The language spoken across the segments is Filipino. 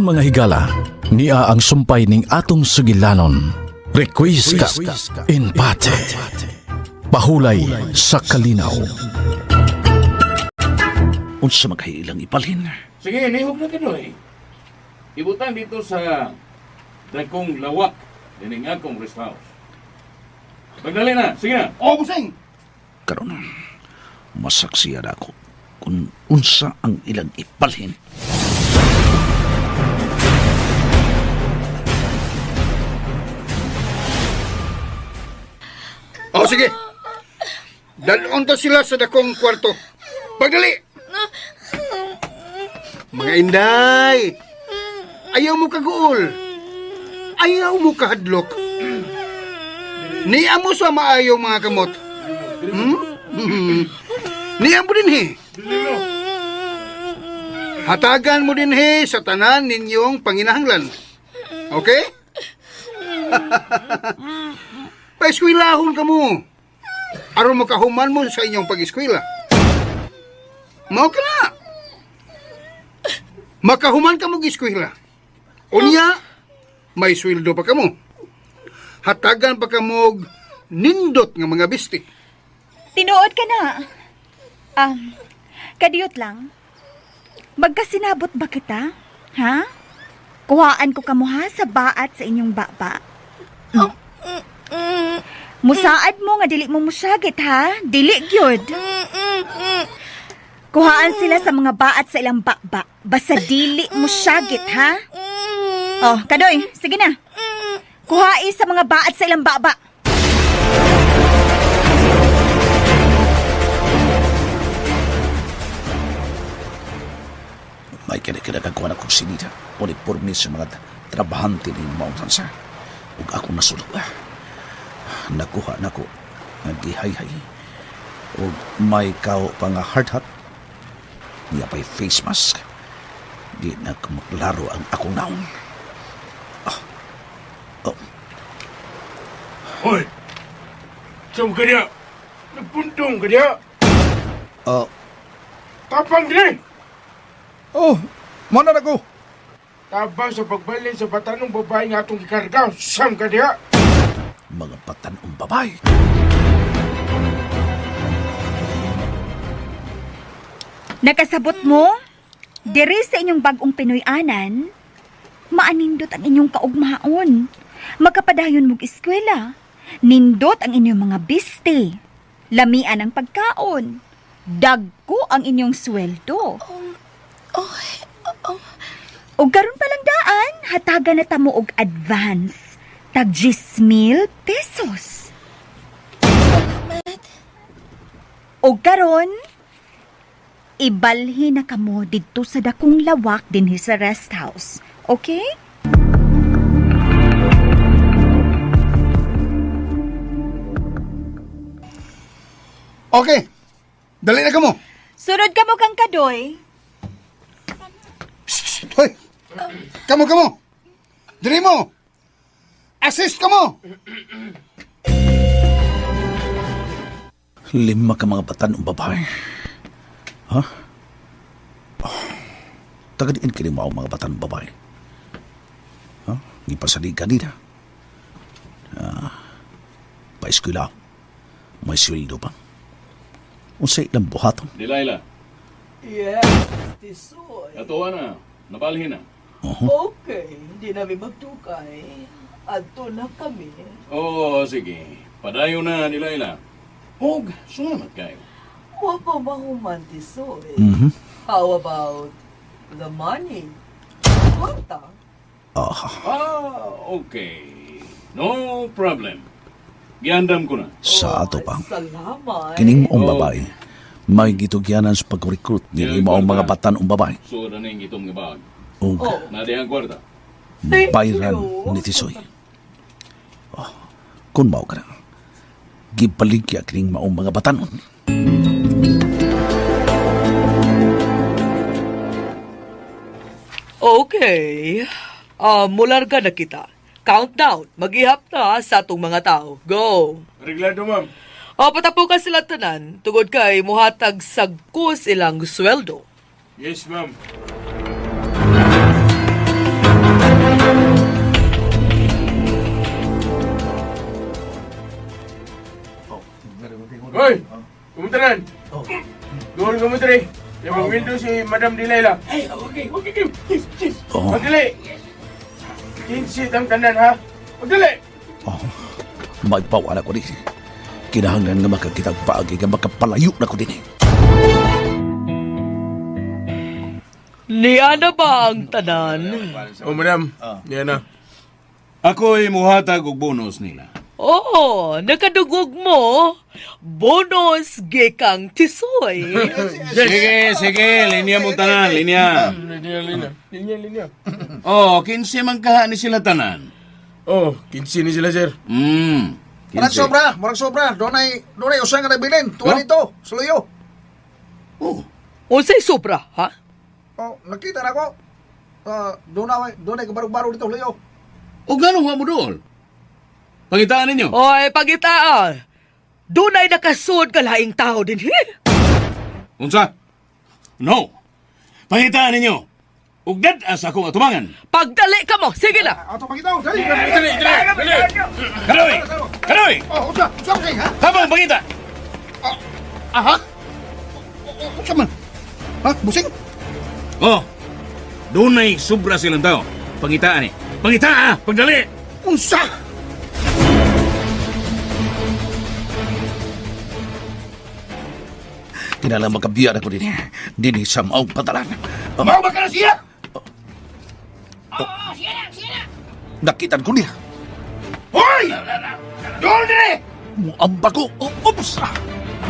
Ingon mga higala, niya ang sumpay ning atong sugilanon. Requisca in pate. Pahulay sa kalinaw. Unsa magkailang ipalhin? Sige, nihog na kinoy. Ibutan dito sa dagkong lawak dining akong rest house. Pagdali na, sige na. Oh, busing! Karon masaksiyan ako kung unsa ang ilang ipalhin. Oh, sige. Dalon to sila sa dakong kwarto. Pagdali! Mga inday! Ayaw mo kaguol. Ayaw mo kahadlok. Niya mo sa maayaw mga kamot. Niya mo din he. Hatagan mo din he sa tanan ninyong panginahanglan. Okay? Paeskwilahon ka mo. Aron makahuman mo sa inyong pag-eskwela. Mao ka na. Makahuman ka mo giskwela. Unya, may sweldo pa ka mo. Hatagan pa ka mo nindot nga mga bisti. Tinuod ka na. Kadiyot lang. Magkasinabot ba kita? Ha? Kuhaan ko kamuha sa baat sa inyong baba. Musaad mo nga dili mo musyagit ha? Dili gyud. Kuhaan sila sa mga baat sa ilang baba. Basta dili musyagit ha? Oh, kadoy, sige na. Kuhai sa mga baat sa ilang baba. May kinakagawa na kong sinita. Uniforme sa mga trabahante ni Mount Sansa. Ug ako nasulog. Nakuha na ko. Nagihay-hay. Ug may kao pa nga hard hat. Niya pa'y face mask. Di na kumaklaro ang akong naong. Hoy! Saan ka niya? Nagpuntong ka niya? Tapang din! Oh, mana na ko? Tabang sa pagbalik sa batanong babae nga atong ikargaw. Saan ka niya? Mga patanong babae. Nakasabot mo? Diri sa inyong bagong Pinoy-anan, maanindot ang inyong kaugmaon. Magkapadayon mong eskwela. Nindot ang inyong mga biste. Lamian ang pagkaon. Dagko ang inyong sweldo. O karon palang daan, hatagan na tamo og advance. Tag 10,000 pesos. O karon, ibalhin na kamo didto sa dakong lawak dinhi sa rest house. Okay? Okay. Dali na ka mo. Sunod kamo kang kadoy. Hoy! Kamo! Dali mo! Assist ka mo! 5 ka mga batanong babae. Ha? Tagadiin ka rin mo mga batanong babae. Ha? Ipasaligan nila. Paeskwela. May sweldo pa. Unsay ilang buhaton. Delilah, Yes, tisoy. natuwa na. Nabalhin na. Okay, hindi namin magtukay. Adto na kami. Oo, sige. Padayo na, Delilah. Hog, sunamat kayo. Huwag pa mahuman, tisoy. Mhm. How about the money? Kwarta? Okay. No problem. Giandam ko na. Sa ato pa. Salamat. Kining maong babae. May gitugyanan sa pag-recruit ni maong mga batanong babae. So, na ning itong ibag. Ug Nadi ang kwarta. Thank bayran you. ni Tisoy. Kung mao ka na, gibaligya kining maong mga batanon. Okay. Mularga na kita. Countdown. Mag-ihap na sa atong mga tao. Go. Reglado, ma'am. Patapukan sila tanan. Tugod kay muhatag sagkos ilang sweldo. Yes, ma'am. Hoy! Kumutaran! Doon kumutari! Yung mag-window si Madam Dilayla. Hey, okay. Cheese. Oh, Magdali! Kinsit ang tanan, ha? Magdali! oh. May pawala ko din. Kinahanglan nga makakitang paagi nga makapalayo na ko din eh. Niya na ba ang tanan? Oh, Madam. Yan na. Ako'y muhatag og bonus nila. Oo, nakadugog mo. Bonus gikang tisoy. Sige, linya mo tanan, linya. Linya. Oh, 15 man kaha ni sila tanan. Oh, 15 ni sila, sir. Murag sobra. Doon ay usang nga nabilin. Tuwa nito, suluyo. Oh, Unsay sobra, ha? Oh, nakita na ko. Doon ay kabarog-barog dito, suluyo. o gano'n nga mo doon? Pangitaan ninyo. Oy, pagitaan. Doon ay nakasud ka laing tao din, Unsa? No. Pangitaan ninyo. Ug dad-as akong atumangan. Pagdali ka mo, sige na. Ato pagitaw, dali. Kaloy! Oh, usa ko ha? Habang pangita! Aha. Usa man. Ha, busing? Oh, doon ay sobra silang tao. Pangitaan eh. Pangitaan! Pagdali! Unsa? Kinala magkabiyan ako din. Dini sa maong patalan. Mau ba ka na siya? Nakitan ko niya. Hoy! Doon din! Muamba ko. Oops!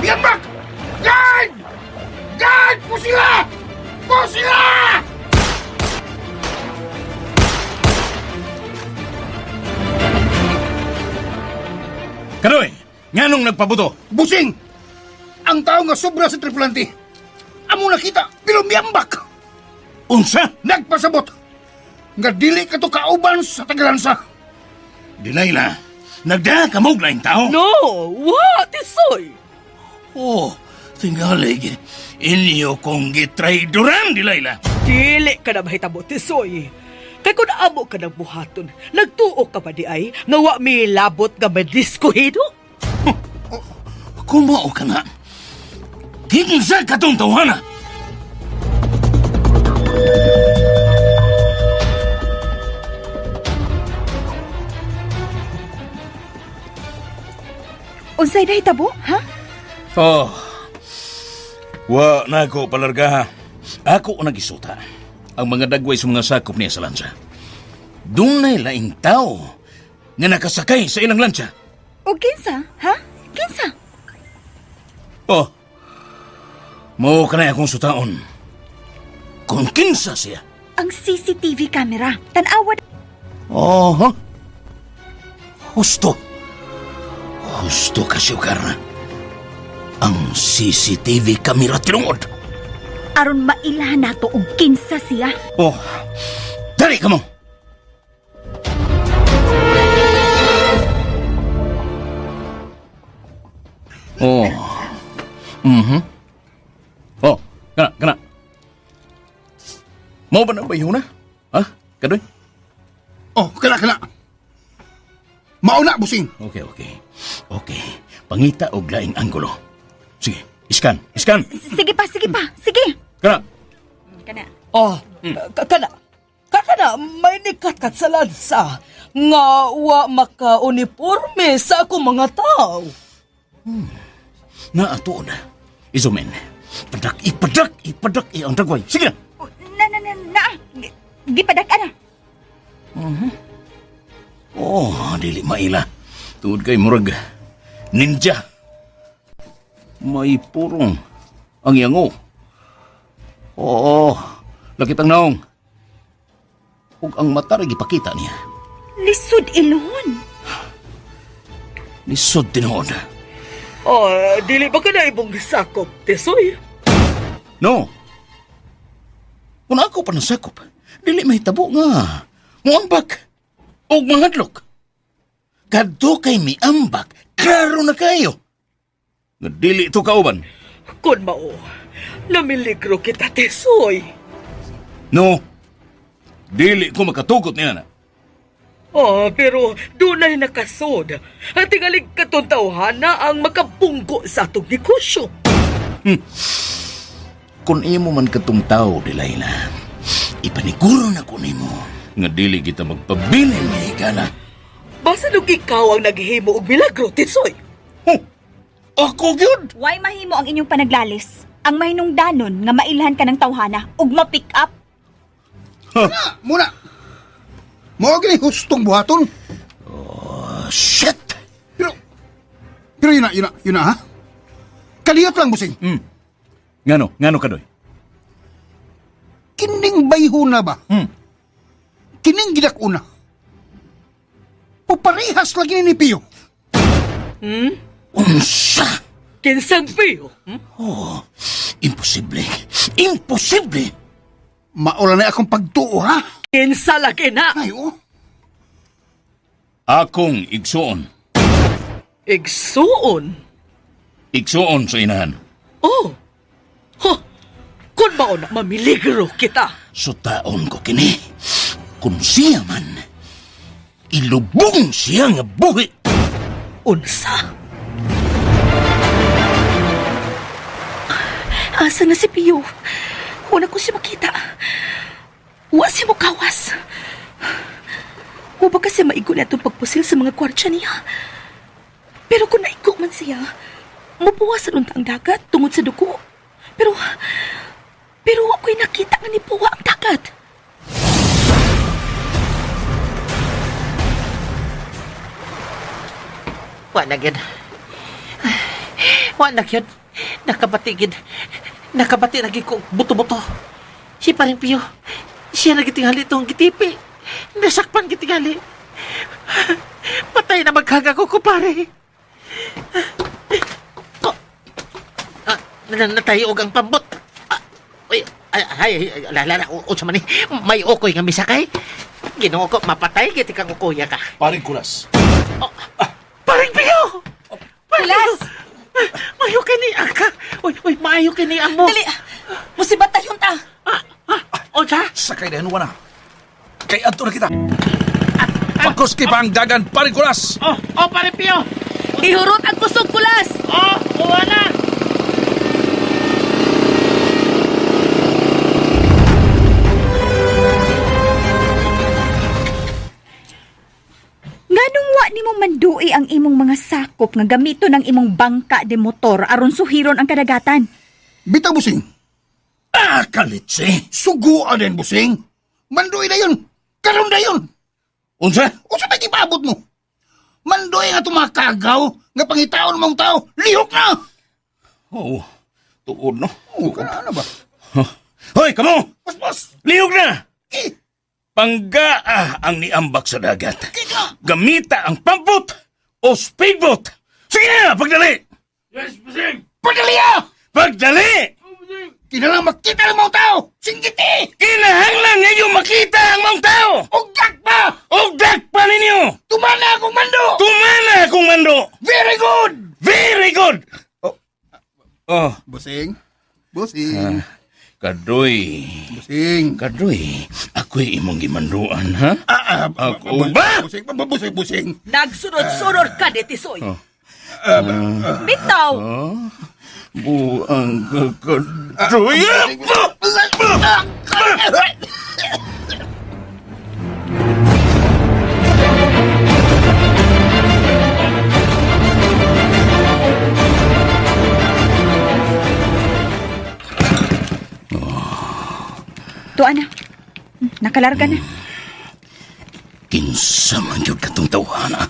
Biyanbak! Guard! Guard! Po sila! Po sila! Kaloy! Nganong nagpabuto? Busing! Ang tao nga sobra sa tripulante. Amo nakita, bilumiyambak. Unsa? Nagpasabot. Nga dili ka to kauban sa tagalansa. Dilayla, nagda ka mong laing tao? No, what tisoy? Oh, tingalig. Inyo kong gitrayduran, Dilayla. Dili ka na mahitabo, tisoy. Kay kung naamo ka ng buhaton, nagtuo ka pa di ay, nga wa mi labot nga madiskuhido? Kumao ka nga. Kinsa ka tong tawhana? Unsay nahitabo, ha? Oh, wa na ako palarga ha. Ako ang nagisuta. Ang mga dagway sa mga sakop niya sa lansya. Dunay laing tao nga nakasakay sa ilang lansya. O kinsa, ha? Kinsa? Oh, mo ka na akong sutaon. Kung kinsa siya. Ang CCTV camera. Tanawa. Oh, ha? Husto. Husto ka siya, Karna. Ang CCTV kamera tinungod. Aron mailahan nato og kinsa siya. Oh, dali ka mo. Oh. Oh, kana. Mau ba na ba yun na? Ha? Kadoy? Oh, kala. Mauna, busing. Okay. Pangita og laing anggulo. Sige, iskan. Sige pa. Sige. Kana. Kana. Oh, kakana, may nikat-kat sa lansa nga wa maka-uniforme sa akong mga tao. Na ato na. Izumen. Ipadak ang dagway. Sige na. Na. Gipadak ana. Oh, dili maila. Tuod kay murag ninja. May purong ang yango. Oo, lakit ang naong. Ug ang mata ray gipakita niya. Lisod ilon. Lisod tinuod. Oh, dili ba ka na ibong sakop, tisoy? No. Kung ako pa nasakop, dili mahitabo nga. Muambak. Og manghadlok. Kadto kay miambak, klaro na kayo. Nga dili ito kauban. Kun mao, namiligro kita, tisoy. No. Dili ko makatugot niya na. Oh, pero dunay nakasod. At tingalig katuntawhana ang makapungko sa atong negosyo. Kung imo man katong tao, Delilah, ipaniguro na ko nimo nga dili kita magpabilin nga higala. Basta nung ikaw ang naghihimo og milagro, Tisoy. Ako gyud! Why mahimo ang inyong panaglalis? Ang mahinungdanon nga mailhan ka ng tawhana ug ma-pick up. Muna! Mao gini hustong buhaton. Shit! Pero yun na, ha? Kaliyot lang, busing. Ngano kadoy? Kining bayho na ba? Kining gidakuna. O parehas lagi ni Pio. Unsa? Kinsang piyo. Imposible! Imposible! Maula na akong pagtuo, ha? Kinsa lagi na. Ay, oh. Akong igsuon. Igsuon. Igsuon sa inahan. Oh. Kung mao na mamiligro kita. Sutaon ko kini. Kung siya man, ilubong siya nga buhi. Unsa? Asa na si Pio? Wala ko siya makita. Wa siya mo kawas. Wa ba kasi maigo na itong pagpusil sa mga kwartya niya? Pero kung naigo man siya, mapuwasan unta ang dagat tungod sa dugo. Pero ako'y nakita nga ni Puwa ang dagat. Wala gyud. Wala gyud. Nakabatigid. Nakabati lagi ko buto-buto. Si paring Pio. Siya nagitingali itong gitipi. Nasakpan gitingali. Patay na maghaga ko, kupare. Oh. Natayo og ang pambot. Uy, unsa man ni? May ukoy nga misakay. Ginoo ko mapatay kiti kang ukuya ka. Paring kulas. Paring Pio! Kulas! Mayo kini aka. Uy, maayo kini amo. Dali! Musibat tayon ta! Unsa? Sakay na na. Kay ato na kita. Pagkos kay pang dagan, paring kulas. Paring Pio. Ihurot ang kusog, Kulas! Wala. Nganong wa nimo mandui ang imong mga sakop nga gamito ng imong bangka de motor aron suhiron ang kadagatan? Bitaw, busing. Kalitsi! Suguan din, busing. Mandoy na yun. Karon na yun. Unsa? Unsa ba ipabot mo? Mandoy nga tumakagaw nga pangitaon mong tao. Lihok na! Oo. Tuod no. Oo, ano ba? Hoy, kamo! Pas. Lihog na! Eh, Panggaa ang niambak sa dagat. kika. Gamita ang pampot o speedboat. Sige na, pagdali! Yes, Basing! Padaliya! Pagdali! Kinalang makita ng mga tao. Singgiti! Kinahanglan ngayon makita ang mga tao! Ugdak pa! Ugdak pa ninyo! Tumana akong mando! Tumana akong mando! Very good! Very good! Oh, Busing. Busing. Kadoy. Busing. Kadoy, ako'y imong gimanduan, ha? Ako ba? Busing. Nagsunod-sunod ka, Tisoy. Bitaw! Buang kadoy! Tuan na. Nakalarga na. Kinsa man yun katong tawhana.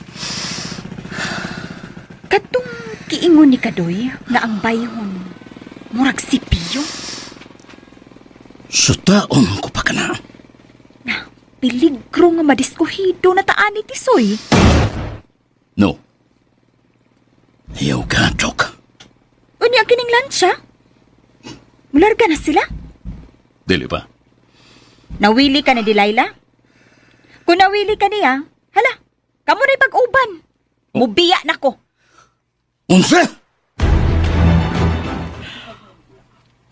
Katong kiingon ni Kadoy na ang bayhon murag si Pio. Sutaon ko pa ka na. Na, piligro nga madiskuhido na taan ni Tisoy. No. Ayaw ka, Dok. Unya ang kining lansya? Mularga na sila? Dili pa. Nawili ka na, Delilah? Kung nawili ka niya, hala, kamo na'y pag-uban. Mubiya na ko. Unsa?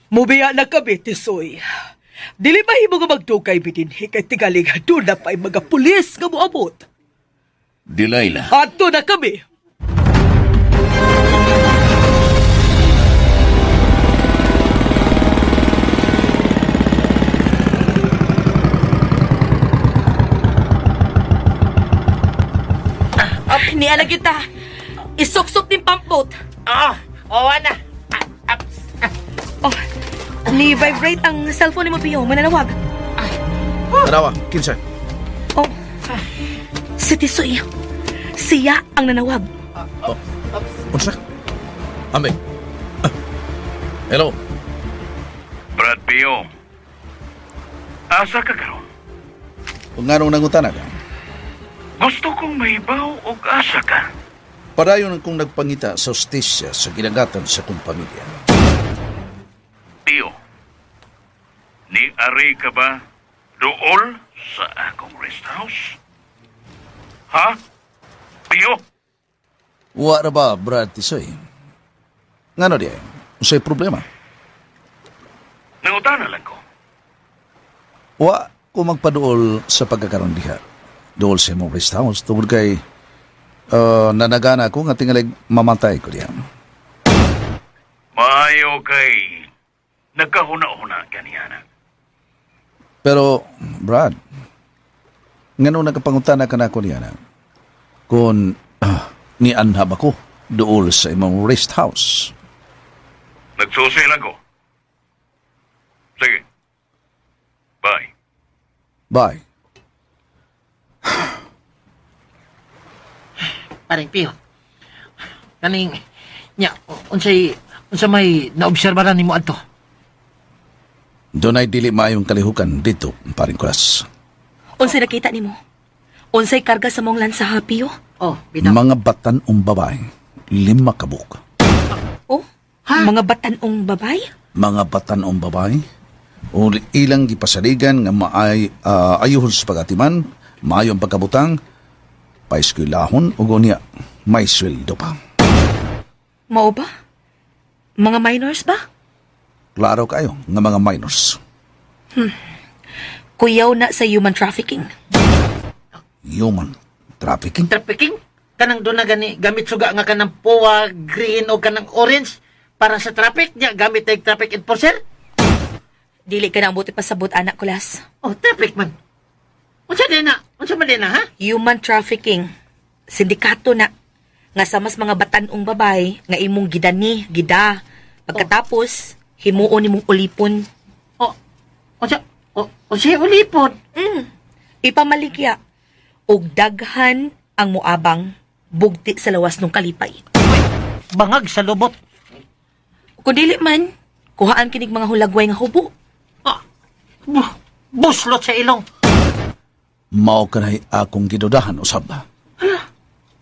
Mubiya na kami, Tisoy. Dili ba himo nga magtukay bitinhi kay tigaling doon na pa'y mga pulis nga moabot? Delilah. Ato na kami. Niala kita. Isuksok din pampot. Oo na. Oh, ni-vibrate ang cellphone ni mo, Pio. Mananawag. Tanawa, kinsa. Oh, si Tisoy. Siya ang nanawag. Unsa? Ambe. Hello. Brad Pio, asa ka karon? Kung nga nung nangutana ka, Gusto kong mahibaw og asa ka. padayon kong nagpangita sa hostisya sa ginagatan sa kong pamilya. Pio, ni Ari ka ba dool sa akong rest house? Ha? Pio? Wa ra ba, Brad Tisoy? Ngano diya? Unsay problema? Nangutana lang ko. Wa ko magpaduol sa pagkakaroon diha. Dool sa imong rest house tungod kay nanagana ko nga tingalig mamatay ko diyan. Maayo kay nagkahuna-huna kaniyana. Pero, Brad, ngano nagkapangutana ka na ko niya kung ni anhab ako dool sa imong rest house. Nagsusi lang ko. Sige. Bye. Bye. Paring Pio. Kaning, unsay may naobserbaran ni mo adto? Doon ay dili maayong kalihukan dito, paring kulas. Unsay nakita nimo? Unsay karga sa mong lansa, ha, Pio? Oh, bitaw. Mga batanong babae, 5 kabuk. Oh, mga batanong babay? Mga batanong babae, o ilang gipasaligan nga ayuhon sa pagatiman, maayong pagkabutang, paiskwilahon o gunya, may sweldo pa. Mao ba? Mga minors ba? Klaro kayo nga mga minors. Kuyaw na sa human trafficking. Human trafficking? Trafficking? Kanang doon na gani, gamit suga nga kanang puwa, green o kanang orange para sa traffic niya, gamit ay traffic enforcer? Dili ka na ang buti pasabot, anak kulas. Oh, traffic man. Unsa din na? Unsa man din na, ha? Human trafficking. Sindikato na. Nga sa mas mga batanong babay, nga imong gidani, gida. Pagkatapos, himuon nimong ulipon. Oh, unsa ulipon? Ipamaligya. Og daghan ang muabang bugti sa lawas ng kalipay. Bangag sa lubot. Kung dili man, kuhaan kinig mga hulagway nga hubo. Ah, buslot sa ilong. Mao kanay akong gidudahan usab.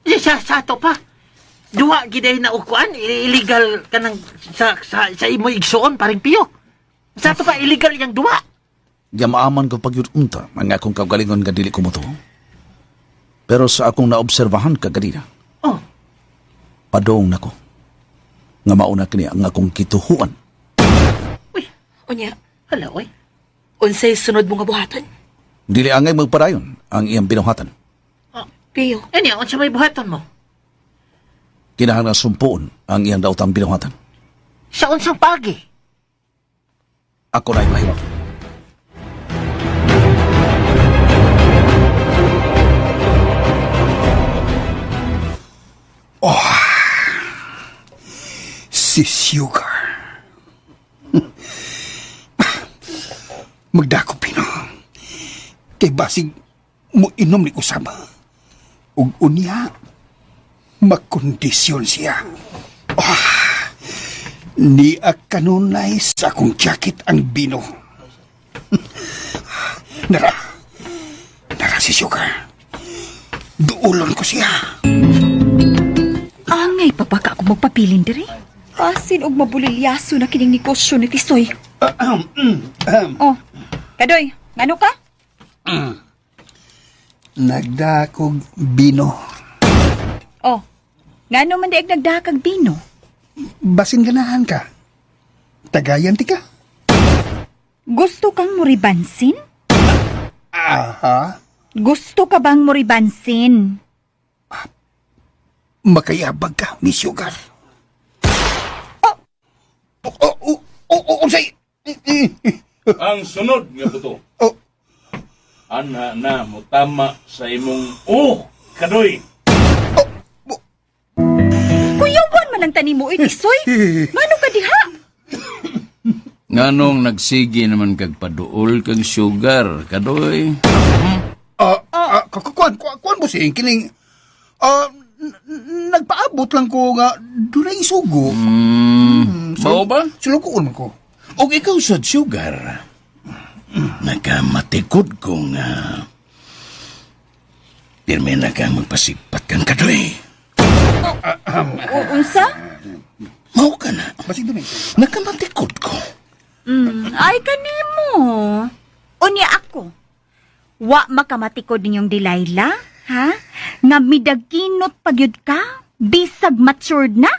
Sa ato pa. Duwa giday na ukuan, illegal kanang sa imo igsuon paring Pio. Sa ato pa illegal yang duwa. Yamaaman ko pagyudunta ang akong kagalingon nga dili ko mo to. Pero sa akong naobserbahan kagadina, Oh, padong nako nga mauna kini ang akong kituhuan. uy, Unya, hala oy. unsay sunod mo nga buhaton? Dili angay magpadayon ang iyang binuhatan. Pio, Ano unsa may buhaton mo? Kinahanglan sumpuon ang iyang daotang binuhatan. Sa unsang pagi? Ako na'y mahimo. Si Sugar. Magdako pino. Kay basig mo inom ni usaba. Ug unya makondisyon siya. Ni kanunay sa akong jacket ang bino. Nara si Sugar. Duulon ko siya. Angay pa ba ka ako magpapilin diri? Asin og mabulilyaso na kining negosyo ni Tisoy. Oh, kadoy, ngano ka? Nagdakog bino. Oh, ngano man daig nagdakag bino? Basin ganahan ka. Tagayan ti ka. Gusto kang muribansin? Aha. Gusto ka bang muribansin? makayabag ka ni Sugar. Unsay? Ang sunod nga buto. Oh. Ana na mo tama sa imong kadoy. Kuyawan man ang tanim mo, Tisoy. Mano ka diha? Nganong nagsigi naman kag paduol kag Sugar, kadoy? Kuan mo sing kining nagpaabot lang ko nga dunay isugo. Mao ba? Sulukoon man ko. O ikaw sa Sugar, nagamatikod ko nga pirme na ka magpasipat kang kadoy. Unsa? Mao ka na. Basig dunay. Nagamatikod ko. Ay, kanimo. Unya ako. Wa makamatikod ninyong Delilah, ha? Nga midagkinot pagyud ka? Bisag matured na?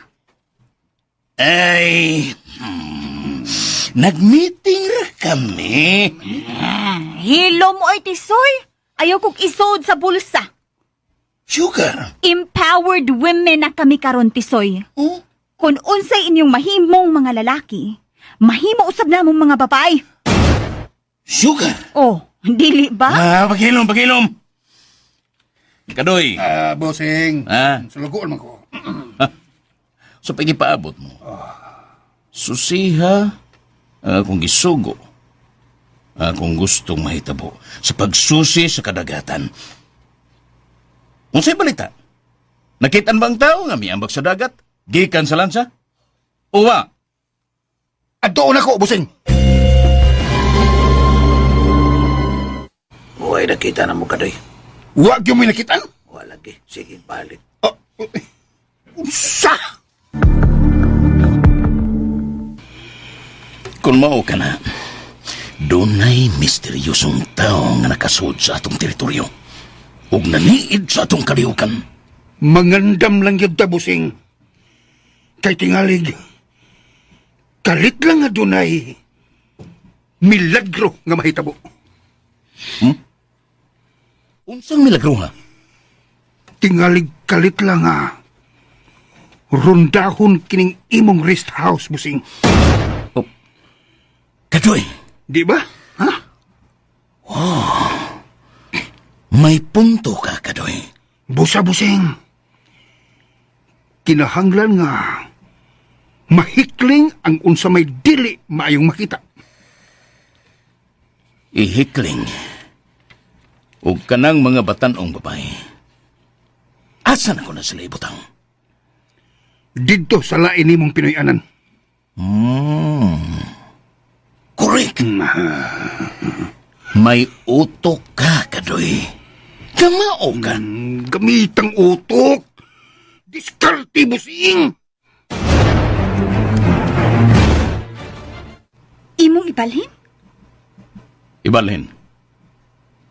Ay, nag-meeting ra kami. Hilo mo ay Tisoy. Ayaw kong isod sa bulsa. Sugar, Empowered women na kami karon Tisoy. oh? Kung unsay inyong mahimong mga lalaki, mahimo usab namong mga babae. Sugar. Oh, dili ba? Pagilom. Kadoy, Bossing. Sulukoon man ko. So pagipaabot mo. Susiha akong gisugo. Akong gustong mahitabo sa pagsusi sa kadagatan. Unsay balita? Nakitaan ba ang tao nga miambag sa dagat? Gikan sa lansa? Uwa. Adoon ako, Bossing. Huwag nakita na mo kadoy. Wa gyud may nakitaan. Wala lagi. Sige, balik. Sa! Kung mao ka na, dunay misteryosong tao nga nakasud sa atong teritoryo ug naniid sa atong kalihukan. Mangandam lang yun ta, Bossing. Kay tingalig, kalit lang nga dunay milagro nga mahitabo. Unsang milagro ha? Tingalig kalit lang nga rondahon kining imong rest house, Bossing. Kadoy, Di ba? Ha? may punto ka, Kadoy. Busa, Bossing. Kinahanglan nga mahikling ang unsa may dili maayong makita. Ihikling. Ug kanang mga batanong babae. Asa na ko na sila ibutang? Didto sa lain nimong Pinoyanan. Correct. May utok ka, Kadoy. Kamao ka. Gamitang utok. Diskarte, Bossing. Imong ibalhin? Ibalhin.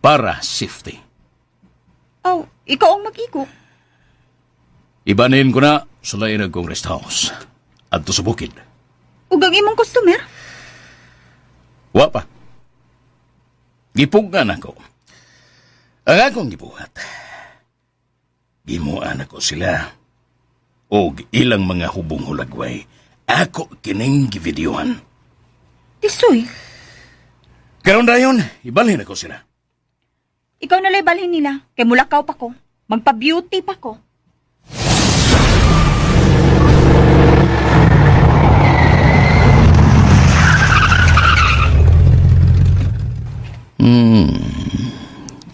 Para safety. Oh, ikaw ang mag-iko. Ibanin ko na sa lain ng kong rest house. Adto sa bukid. Ug ang imong customer? Wa pa. Gipugan ako. Ang akong gibuhat. Gimuan ako sila. Og ilang mga hubong hulagway. Ako kining givideohan. Tisoy, Karon dayon, ibalhin ako sila. ikaw na balhin nila. Kay mulakaw pa ko. Magpa-beauty pa ko.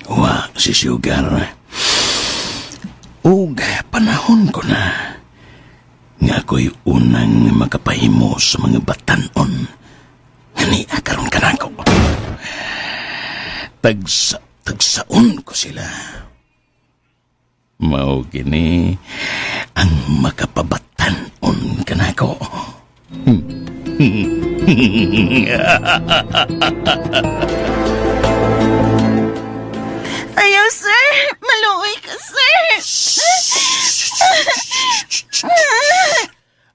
Wa si Sugar. Ug panahon ko na nga ako'y unang makapahimo sa mga batanon nga niakaroon ka na ako. Tagsaon ko sila. Mao kini ang makapabatanon ka na ako. Ayaw, sir. Maluoy ka, sir.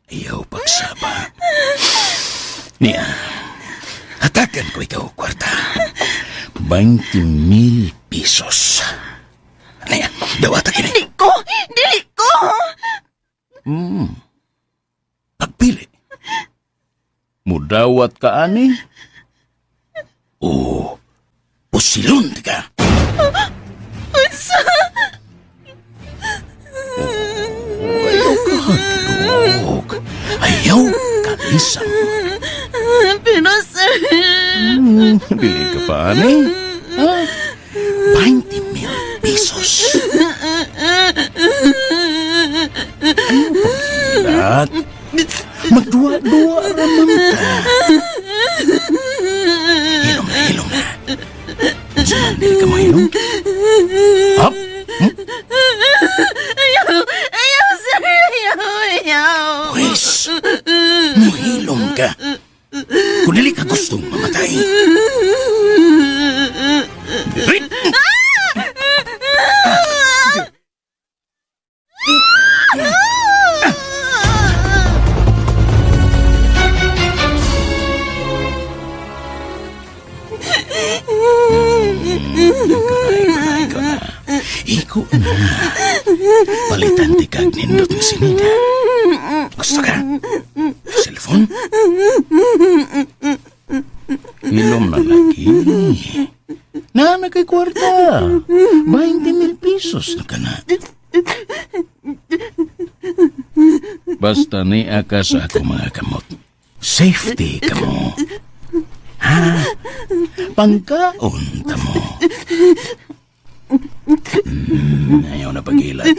Ayaw pagsaba. Niya, hatakan ko ikaw kwarta. 20,000 pesos. Niya, dawata kini. Dili ko! Mudawat ka, ani? Oo. Pusilon ka. Ayaw ka hadlok. Ayaw ka lisang. Pero sir... Bili ka pa, ani? Ha? 20,000 pesos. Paghilat. Magduwa-duwa naman ka. Hilom na. Saan bili ka mo hilom? Hop? Ayaw, sir! Ayaw! Pwes, muhilom ka. Kung dili ka gustong mamatay. Diri! Iko na. Palitan di kag nindot ni Sinida. Gusto ka? Cellphone? Hilom na lagi. Na kay kwarta. 20,000 pesos na ka na. Basta ni ka sa ako mga kamot. Safety ka mo. Ha? Pangkaon ta mo. Ayaw na pag-ilag.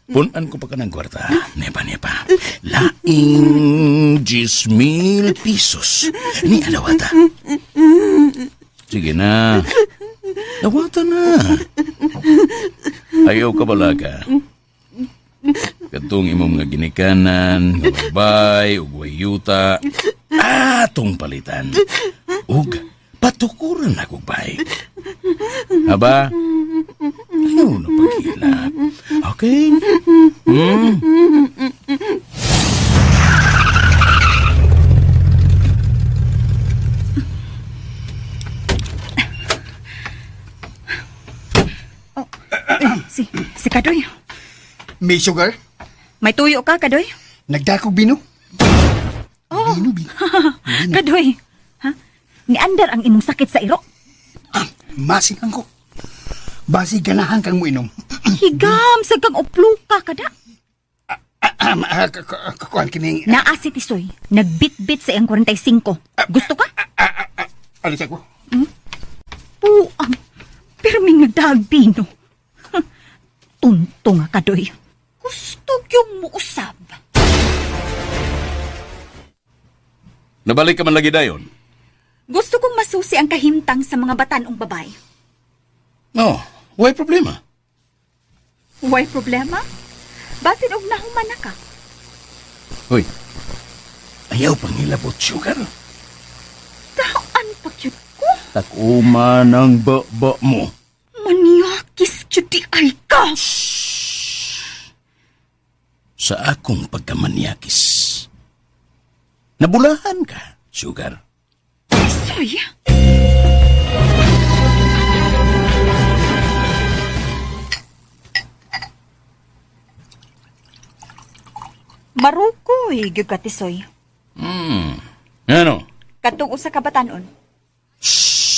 Punan ko pa ka ng kwarta. Nepa. Laing 10,000 pesos. Ni alawata. Sige na. Dawata na. Ayaw ka balaga. Katong imong nga ginikanan, nga babay, ug wayuta, atong palitan. Ug patukuran na kong bay. Aba, ayaw na paghila. Okay? Si Kadoy. May sugar? May tuyo ka, Kadoy? Nagdakog bino? Oh. Bino. Kadoy. Ha? Niandar ang imong sakit sa iro. Masing ko. Basi ganahan kang mo inom. Higam sa kang uplo ka kada. Kakuan kining... Naa si Tisoy. Nagbit-bit sa iyang 45. Gusto ka? Alis ako. Puang. Pero may nagdagbino. Tunto nga, Kadoy. Gusto yung muusab. Nabalik ka man lagi dayon? Gusto kong masusi ang kahimtang sa mga batanong babae. No, why problema? Why problema? Basin og nahuman na ka. Hoy, ayaw pang hilabot sugar. Daan pa yun ko. Takuma ng baba mo. Maniakis di ay ka. Sa akong pagkamanyakis. Nabulahan ka, sugar. Tisoy. Marukoy, gyud ka, Tisoy. Ano? Katong usa ka batanon.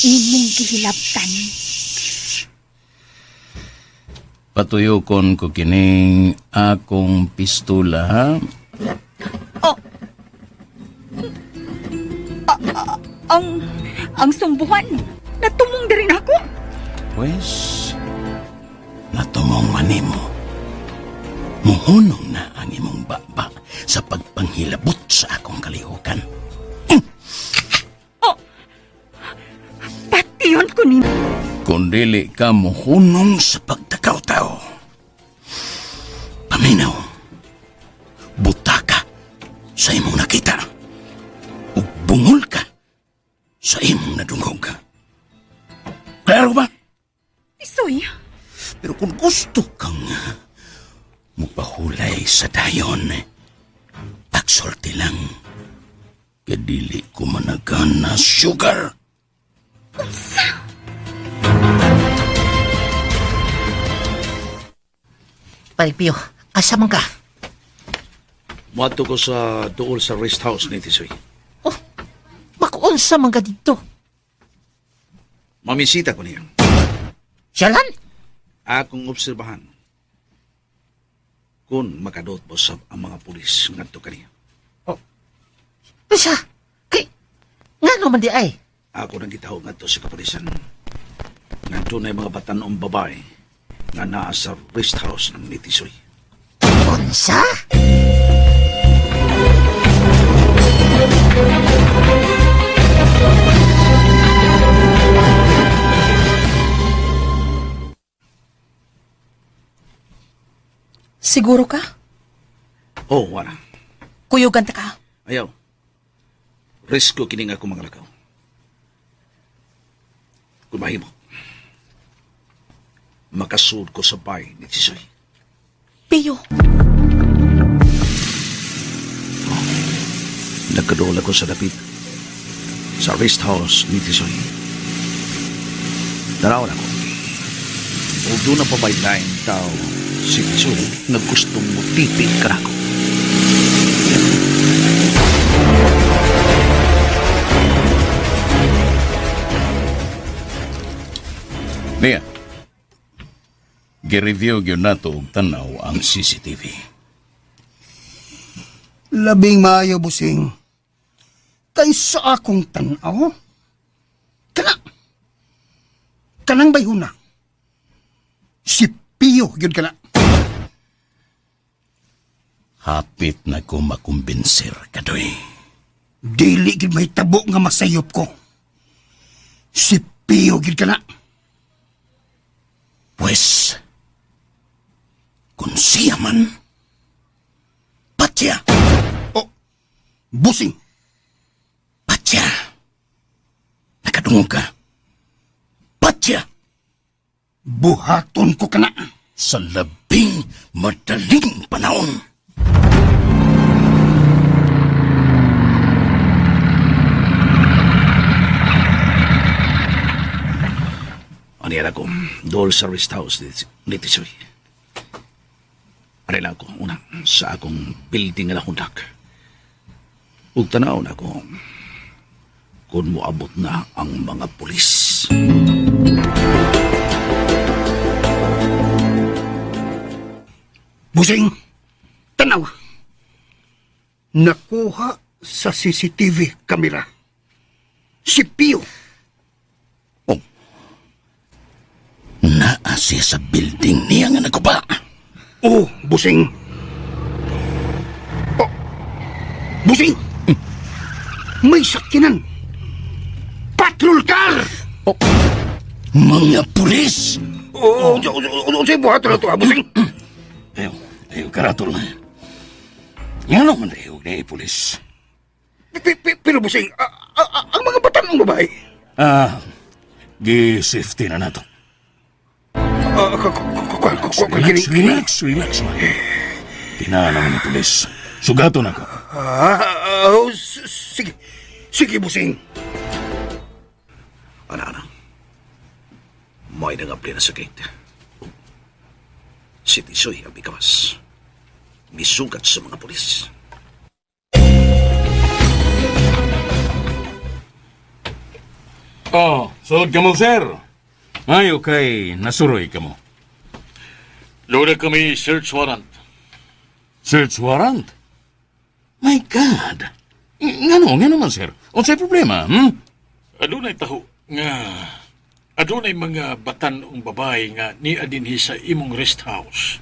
Imong gihilabtan. Patuyokon ko kining akong pistola, ha? Oh. Ang sumbuhan. Natumong din rin ako. Pues, natumong manimo. Muhunong na ang imong baba sa pagpanghilabot sa akong kalihukan. Patiyon ko ni... Kung dili ka muhunong sa pagtakaw-tao. Paminaw, buta ka sa imong nakita. Ug bungol ka sa imong nadungog. Klaro ba? Tisoy. Pero kung gusto kang mupahulay sa dayon, pagsulti lang. Kadili ko managana, sugar. Paripio, asa man ka? Mato ko sa dool sa rest house ni Tisoy. Oh, unsa man ka dito? Mamisita ko niya. Siyalan? Akong obserbahan kung makadot mo sa ang mga pulis ngadto kaniya. Bisa, kay, nga naman di ay. Ako nang gitawag ngadto sa kapulisan. Ngadto na mga batanon babae nga naa sa rest house ng Nitisoy. Unsa? Siguro ka? Oh, wala. Kuyugan ta ka. Ayaw. Risko kining ako mga lakaw. Kung mahimo, makasud ko sa bahay ni Tisoy. Piyo, Nagkadool ako sa dapit sa rest house ni Tisoy. Darawon ako. O doon na pabaylain tao si Tisoy na gustong mutipi ka ako. Nia, gi-review yun nato og tanaw ang CCTV. Labing maayo, busing. Kay sa akong tanaw. Kanang bayhuna. Si Pio, yun ka na. Hapit na ko makumbinser, Kadoy. Dili gid may tabo nga masayop ko. Si Pio, yun ka na. Pues, kung siya man, patya, Oh, busing. patya. Nakadungog ka. Patya Buhaton ko ka na. sa labing madaling panahon. Ano yan ako? Dool sa rest house ni Tisoy. Ano lang ako, una, sa akong building na hundak. Ug tanaw na ako kung moabot na ang mga pulis. Busing, tanaw. Nakuha sa CCTV kamera. Si Pio. Naa siya sa building niya nga naguba. Oh, busing. Oh, busing. May sakyanan. Patrol car. Mga pulis! Oh, say buhaton na to, busing. Ayaw, karatol. Nga naman ayaw na pulis. Pero busing, ang mga batan ng babae. Gi-safety na nato. Relax man. Tinaan naman ng pulis. Sugato na ko. Sige, busing. Ana. May nangapli na sa gate. Si Tisoy ang bikawas. Misugat sa mga pulis. Oh, suod ka mo, sir. Ayo kay nasuroy ka mo. Lola kami search warrant. Search warrant? My God! Nga naman, sir. O sa'y problema, Adunay taho nga adunay mga batan-ong babae nga ni adinhi sa imong rest house.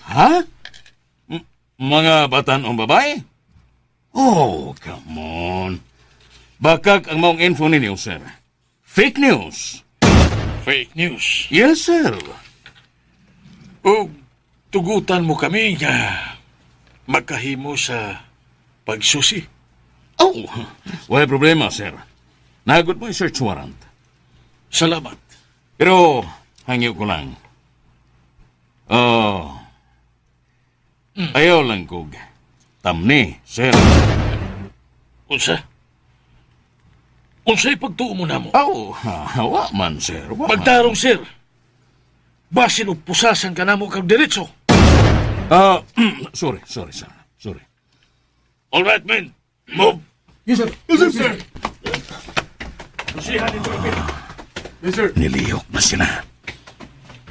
Ha? Mga batan o babae? Oh, come on. Bakag ang maong info ninyo, sir. Fake news. Fake news. Yes, sir. O tugutan mo kami nga magkahimo sa pagsusi. Oh, wala problema, sir. Nagot mo yung search warrant. Salamat. Pero, hangyo ko lang. Ayaw lang kog. Tamni, sir. Unsa? Unsay pagtuo mo na mo? Hawa man, sir. Wa man. Magtarong, sir. Basin o pusasan ka na mo kag diretso. Sorry, sir. Sorry. All right, men. Move. Yes, sir. Susihan ito, Pio. Yes, sir. Nilihok na sila.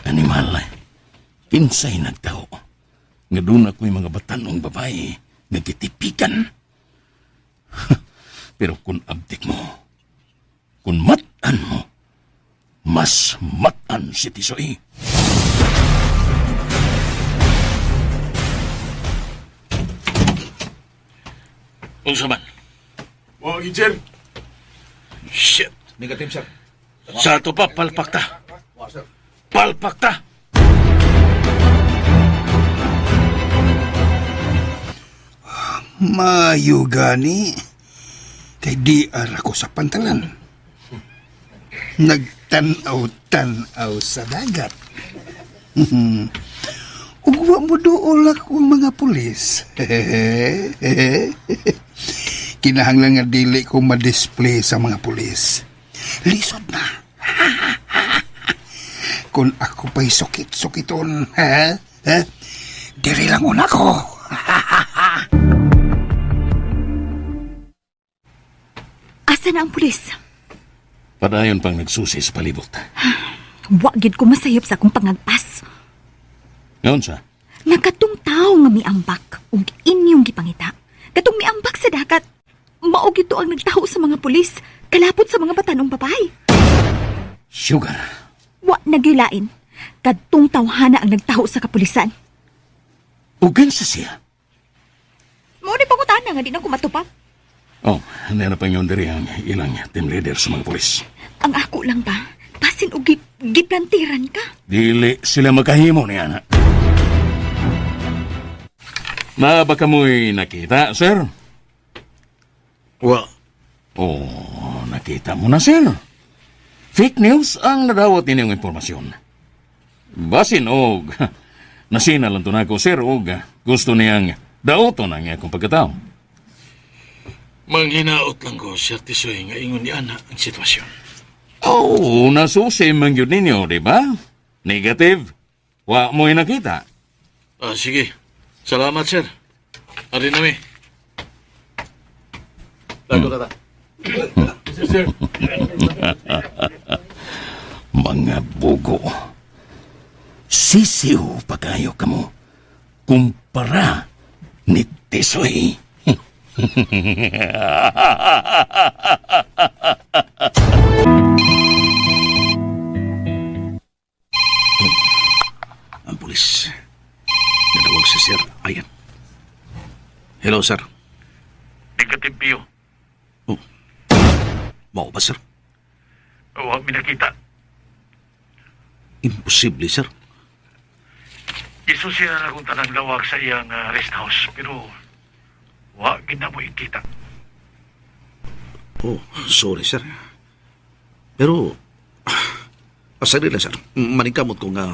Animal, kinsay nagtao. Nga doon ako'y mga batanong babae nagkitipikan. Pero kung abdik mo, kung matan mo, mas matan si Tisoy. Unsa man? Wag, sir. Shit. Negative, sir. Sa ato pa, palpak ta. Palpak ta. Mayo gani. Kay di ara ko sa pantalan. Nagtanaw-tanaw sa dagat. Ugwa mo dool ako mga pulis. Kinahanglan nga dili ko ma-display sa mga pulis. Lisod na. Kung ako pa'y sukit-sukiton, diri lang una ko. Asa na ang pulis? Padayon pang nagsusi sa palibot. Wa gid ko masayop sa akong pangagpas. Ngayon sa? Nakatong tao nga miambak ug inyong gipangita. Katong miambak sa dagat. Mao gito ang nagtaho sa mga pulis, kalapot sa mga batanong babae. Sugar. Wa nagilain. Kadtong tawhana ang nagtaho sa kapulisan. Ugan sa siya. Mao ni pangutana nga di na ko matupag. Oh, hindi na pang yun diri ang ilang team leader sa mga polis. Ang ako lang ba, pasin og giplantiran ka. Dili sila makahimo ni Ana. Na baka mo'y nakita, sir? Wa. Oh, nakita mo na, sir. Fake news ang nadawat ninyong impormasyon. Basin og nasina lang to na ako, sir, og gusto niyang daoton ang akong pagkatao. Manghinaot lang ko, Sir Tisoy, nga ingon ni Ana ang sitwasyon. Oh, nasusi man yun ninyo, di ba? Negative. Wa mo'y nakita. Sige. Salamat, sir. Ari na mi. Lago tata. Sir. Mga bugo. Sisiw pa kayo kamo kumpara ni Tisoy. Ang pulis. Nadawag si Sir Ayan. Hello, sir. Negative, Pio. Oh. Mao ba, sir? Wa mi nakita. Imposible, sir. Iso siya na kung tanang lawag sa iyang rest house, pero wa gina mo ikita. Oh, sorry, sir. Pero, asali lang, sir. Maningkamot ko nga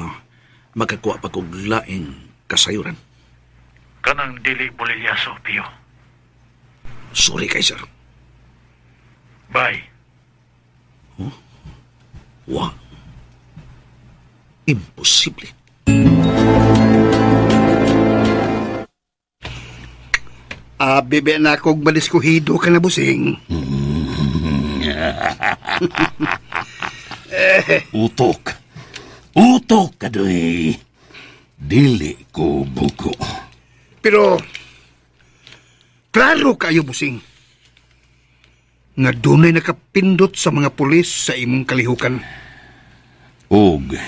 makakuha pa kong laing kasayuran. Kanang dili bolilyaso, Pio. Sorry kay, sir. Bye. Wa. Imposible. Bebe na akong madiskuhido ka na, busing. Utok. Utok ka doy. Dili ko buko. Pero, klaro kayo, busing. Nga dunay nakapindot sa mga pulis sa imong kalihukan. Og,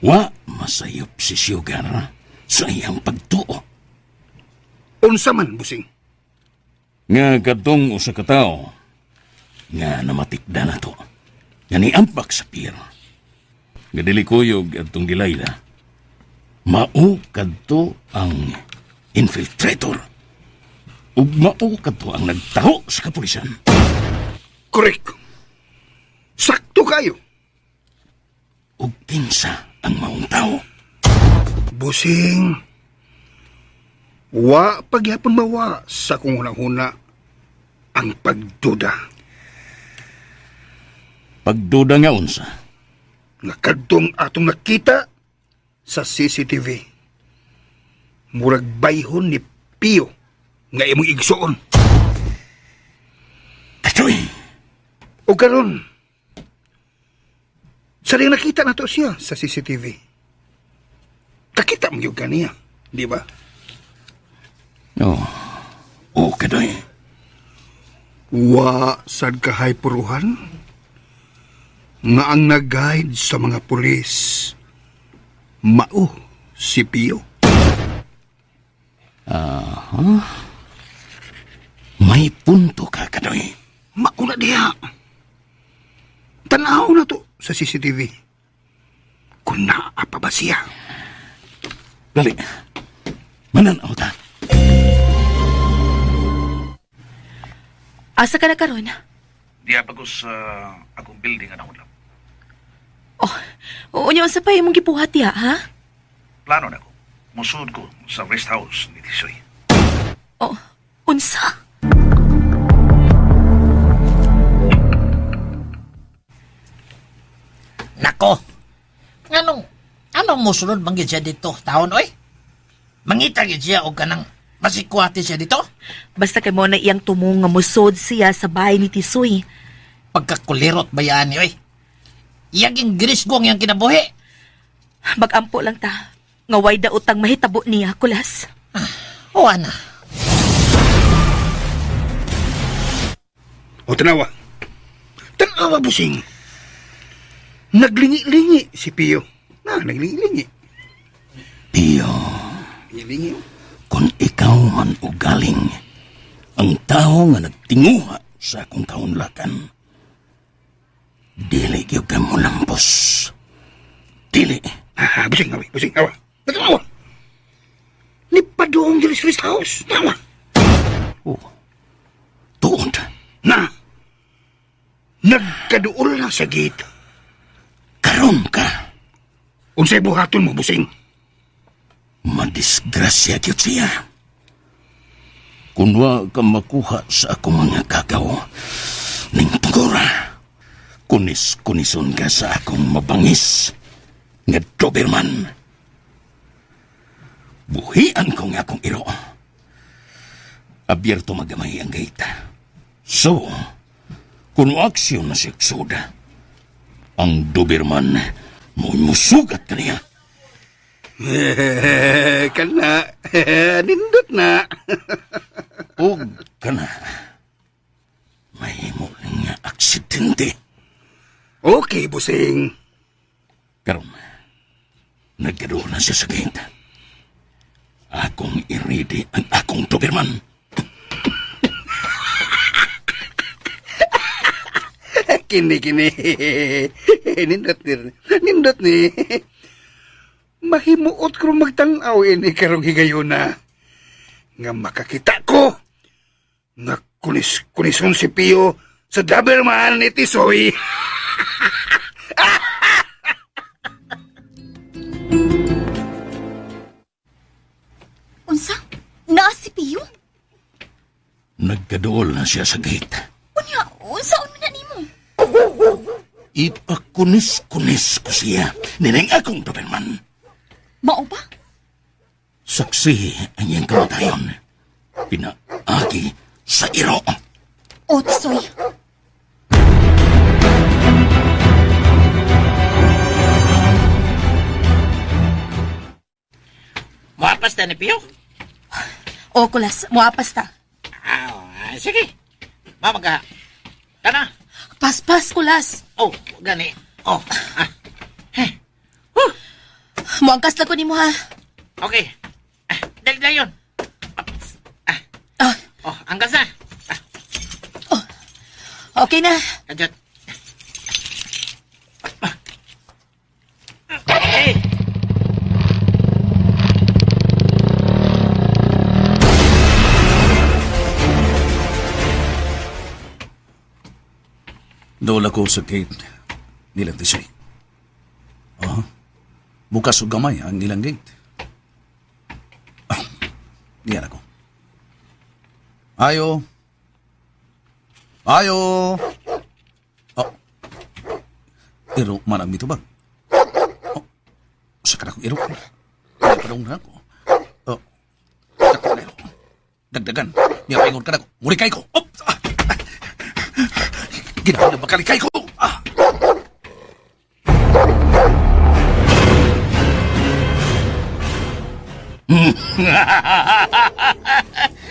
wa masayop si Sugar sa iyang pagtuo. Unsa man, busing. Nga kadtong usa ka tawo nga namatikda na to. Nga niampak sa pier. Nga dili kuyog adtong Delilah. Mao kadto ang infiltrator. Ug mao kadto ang nagtaho sa kapulisan. Correct. Sakto kayo. Ug kinsa ang maong tawo? Busing. Wa pagyapon mawa sa kung hunang-huna ang pagduda. Pagduda nga unsa? Nga kadtong atong nakita sa CCTV. Murag bayhon ni Pio nga imong igsuon. Katoy! O karon, Saling nakita na to siya sa CCTV. Kakita mo yung kaniya, di ba? Oo, kadoy. Wa sad kahay puruhan nga ang nag-guide sa mga pulis mao si Pio. May punto ka, kadoy. Mao na diha. Tanaw na to sa CCTV. Kung naa pa ba siya? Dali. Mananaw ta. Asa ka na karon? Diya pa ko sa akong building na lang. Oo niyo sa pa imong gipuhat ya, ha? Plano na ko. Musud ko sa rest house ni Tisoy. Oh, unsa? Nako! Anong musunod manggid siya dito, taon, oy? Mangita gid siya o kanang masikwati siya dito? Basta kay mo na iyang tumong nga musod siya sa bahay ni Tisoy. Pagkakulirot ba yan, oy? Iyaging grisgong yang kinabuhi. Magampo lang ta. Nga way da utang mahitabo niya, kulas. O ana. O tanawa. Tanawa, busing. Naglingi-lingi si Pio. Naglingi-lingi. Pio, Lingi. kung ikaw man ugaling, ang tao nga nagtinguha sa akong kaunlakan, dili gyud ka mo lampos. Dili. Busing, awa. Busing, awa. Tanawa. Ni padoong diri sa rest house. Tanawa. Tuod. Na. Nagkaduol na sa gate. Karon ka. Unsay buhaton mo, busing? Madisgrasya gyud siya. Kung wa ka makuha sa akong mga kagaw, ning tungura, kunis-kunison ka sa akong mabangis nga Doberman. Buhian ko nga akong iro. Abierto magamay ang gate. So, kung aksyon na siya soda, ang Doberman mo'y musugat ka niya. Kana. Nindot na. O ka na. Mahimo nga aksidente. Okay, busing. Karon, nagkaroon na siya sa gate. Akong iridi ang akong Doberman. Kini. Nindot ni. Mahimuot ko magtanaw ini karong higayuna. Nga makakita ko. Nga kunison si Pio sa Doberman ni Tisoy. Unsa? Naa si Pio? Nagkadool na siya sa gate. Unya, unsaon man na nimo? Ipakunis-kunis ko siya. Nineng akong Doberman. Mao ba? Saksi ang iyang kamatayon. Pinaagi sa iro. O, Tisoy. Mapas na ni Pio? O, kulas, muapas ta. Sige. Mamaga. Kana. Paspas, kulas. Oh, gani. Oh. Muangkas lang ko ni mo, ha? Okay. Dali yun. Ah, Oh, angkas na. okay na. Kajat. Hey! Doon ako sa gate nilang Tisoy. Bukas o gamay ang nilang gate. Diyan ako. Ayo. Iro man ang mitubag. Saka na ko iro. Padong na ako. Saka na iro. Dagdagan. Niya paingon ka na ko. Murikay ko. Ginawa na bakalikay ko.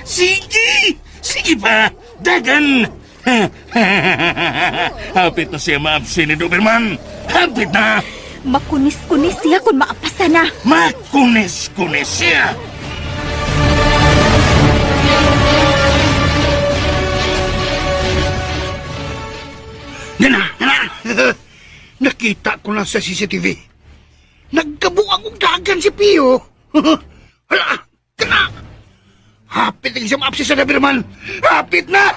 Sige! Sige pa! Dagan! Hapit na siya maabsin ni Doberman! Hapit na! Makunis-kunis siya kung maapasa na. Makunis-kunis siya! Nana! Nakita ko lang sa CCTV. Nagkabuang og dagan si Pio. Hala! Kana! Hapit na isang absis sa Doberman! Hapit na!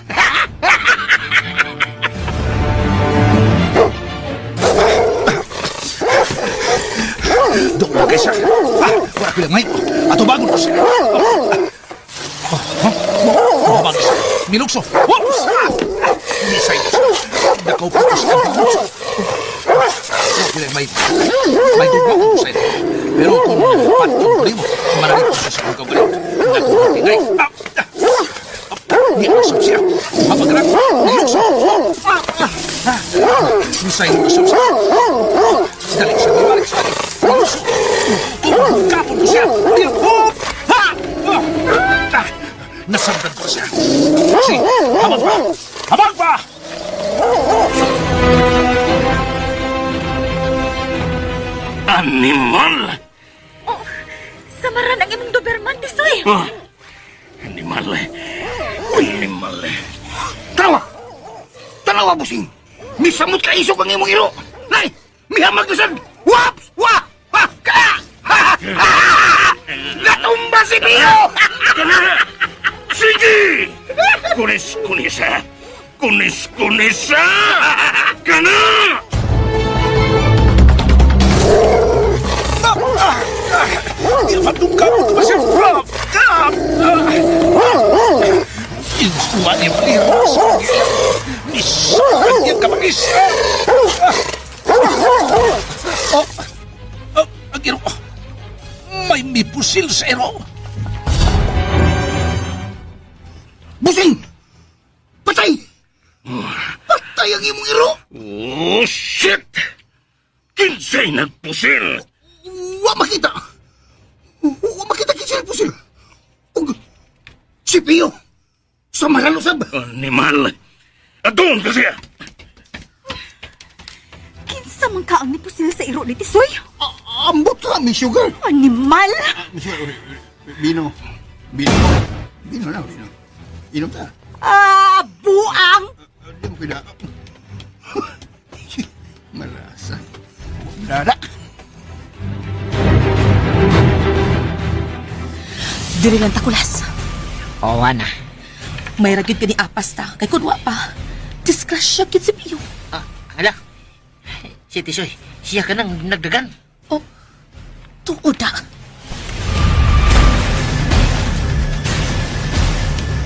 Doon na kayo siya. Wala ko lang, may. Ato bago ko siya. Bago siya. Milukso. Whoops! Misay ko siya. Nakaupo ko siya. Wala ko lang, may. May dugo ko siya. Pero kung patong ko mo, maraming ko siya kung kagaling. Nakuha tingay. Di asap siya. Mapagrang. Milukso. Misay ko siya. Dali siya. Balik siya. Kapon ko siya! Hop! Ha! Nasagdan ko siya. Si, habang pa! Habang pa! Animal! Samaran ang imong Doberman, Tisoy. Animal. Animal. Tanawa! Tanawa, busing! Misamot ka isog ang imong iro! Nay! Mihamag na sad! Waps! Wap! Ha! Kaya! Ha! Ha! Natumba si Pio! Sige! Kunis-kunisa! Kunis-kunisa! Kana! Ilfatong kapon ko ba siya? Insuwa niya maliras. Misakan niya kamagis. Ang iro. May pusil sa iro. Busing! Patay! Patay ang imong iro! Oh, shit! Kinsay nagpusil! Wa makita! Wa makita kinsay nagpusil! Og si Pio! Sa maralusab! Animal! Adun ka siya! Kinsa man ka ang nipusil sa iro ni Tisoy? Ambot ka, Miss Sugar! Animal! Bino. Bino. Bino na, Bino. Inom ta. Buang! Di mo kaya. Malasa. Dada. Diri lang takulas. Oo, na. May ragid ka ni Apas ta. Kay kunwa pa. Disgrasya kid si Pio. Hala. Si Tisoy, siya ka nang nagdagan. Oh, tuod na.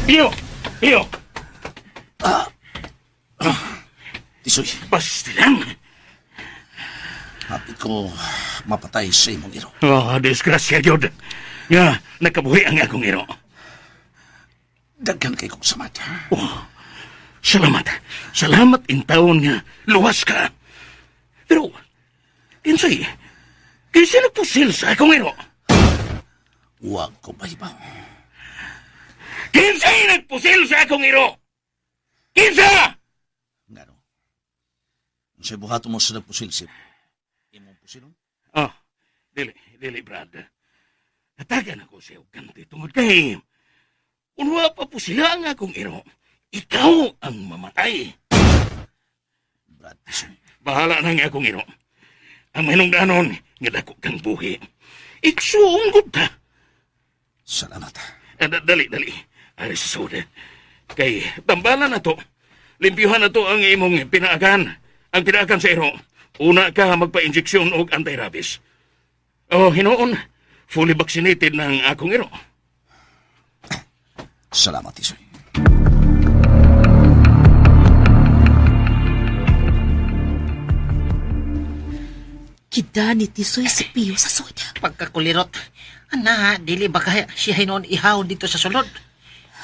Iyo! Iyo! Tisoy, Basti lang! hapit ko mapatay sa imong iro. Disgrasya, Jod. Nga, nakabuhi ang akong iro. Daghan kay kong samat. Salamat. Salamat in taon nga. Luwas ka. Pero, kinsay, kinsay nagpusil sa akong iro? Huwag ko bahibaw. Kinsay nagpusil sa akong iro? Kinsa! Ngano? Sa buhato mo sa nagpusilsip, imong pusilon? Dili, Brad. Natagan ako sa iyong ganti tungod kay unwa pa po sila ang akong iro. Ikaw ang mamatay. Brad, Tisoy. Bahala na nga akong iro. Ang manungdanon, nga dako kang buhi. Iksuong gud ta. Salamat. Dali. Aris sa soda. Kay tambalan na to. Limpyuhan na to ang imong pinaakan. Ang pinaakan sa iro. Una ka magpa-injeksyon og anti-rabies. Hinoon, fully vaccinated ng akong iro. Salamat, Tisoy. Kida ni Tisoy si Pio sa soda. Pagkakulirot. Ana, dili ba kaya siya hinoon ihawon dito sa sulod?